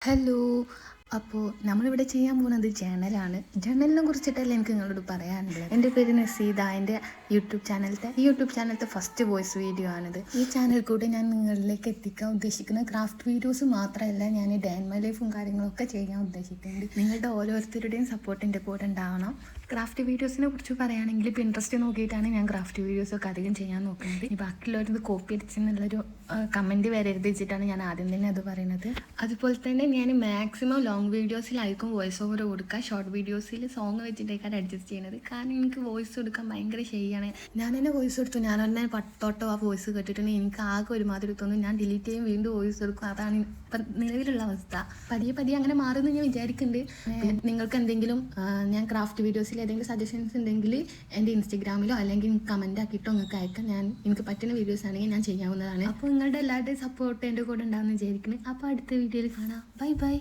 Hello. അപ്പോൾ നമ്മളിവിടെ ചെയ്യാൻ പോകുന്നത് ജേണലാണ്. ജേണലിനെ കുറിച്ചിട്ടല്ല എനിക്ക് നിങ്ങളോട് പറയാനുള്ളത്. എൻ്റെ പേര് നസീദ. എൻ്റെ യൂട്യൂബ് ചാനലത്തെ ഫസ്റ്റ് വോയിസ് വീഡിയോ ആണിത്. ഈ ചാനൽ കൂടെ ഞാൻ നിങ്ങളിലേക്ക് എത്തിക്കാൻ ഉദ്ദേശിക്കുന്ന ക്രാഫ്റ്റ് വീഡിയോസ് മാത്രമല്ല, ഞാൻ ഡേ ആൻഡ് മൈ ലൈഫും കാര്യങ്ങളൊക്കെ ചെയ്യാൻ ഉദ്ദേശിക്കുന്നുണ്ട്. നിങ്ങളുടെ ഓരോരുത്തരുടെയും സപ്പോർട്ട് എൻ്റെ കൂടെ ഉണ്ടാവണം. ക്രാഫ്റ്റ് വീഡിയോസിനെ കുറിച്ച് പറയുകയാണെങ്കിൽ പിൻട്രസ്റ്റ് നോക്കിയിട്ടാണ് ഞാൻ ക്രാഫ്റ്റ് വീഡിയോസൊക്കെ അധികം ചെയ്യാൻ നോക്കുന്നത്. ഈ ബാക്കിയുള്ളവരത് കോപ്പി അടിച്ചെന്നുള്ളൊരു കമൻറ്റ് വരെ എഴുതി വെച്ചിട്ടാണ് ഞാൻ ആദ്യം തന്നെ അത് പറയുന്നത്. അതുപോലെ തന്നെ ഞാൻ മാക്സിമം ലോങ് വീഡിയോസിലായിരിക്കും വോയിസ് ഓവർ കൊടുക്കുക. ഷോർട്ട് വീഡിയോസിൽ സോങ് വെച്ചിട്ടേക്കാണ് അഡ്ജസ്റ്റ് ചെയ്യുന്നത്. കാരണം എനിക്ക് വോയിസ് കൊടുക്കാൻ ഭയങ്കര ശരിയാണ്. ഞാൻ തന്നെ വോയിസ് കൊടുത്തു, ഞാൻ തന്നെ പത്തോട്ടോ ആ വോയിസ് കേട്ടിട്ടുണ്ടെങ്കിൽ എനിക്ക് ആകെ ഒരുമാതിരി തോന്നും. ഞാൻ ഡിലീറ്റ് ചെയ്യും, വീണ്ടും വോയിസ് കൊടുക്കും. അതാണ് ഇപ്പം നിലവിലുള്ള അവസ്ഥ. പതിയെ അങ്ങനെ മാറുമെന്ന് ഞാൻ വിചാരിക്കുന്നുണ്ട്. നിങ്ങൾക്ക് എന്തെങ്കിലും ഞാൻ ക്രാഫ്റ്റ് വീഡിയോസിൽ ഏതെങ്കിലും സജഷൻസ് ഉണ്ടെങ്കിൽ എൻ്റെ ഇൻസ്റ്റഗ്രാമിലോ അല്ലെങ്കിൽ കമൻ്റ് ആക്കിയിട്ടോ നിങ്ങൾക്ക് അയക്കാം. എനിക്ക് പറ്റുന്ന വീഡിയോസ് ആണെങ്കിൽ ഞാൻ ചെയ്യാവുന്നതാണ്. അപ്പോൾ നിങ്ങളുടെ എല്ലാവരുടെയും സപ്പോർട്ട് എൻ്റെ കൂടെ ഉണ്ടാകുമെന്ന് വിചാരിക്കുന്നു. അപ്പോൾ അടുത്ത വീഡിയോയിൽ കാണാം. ബൈ.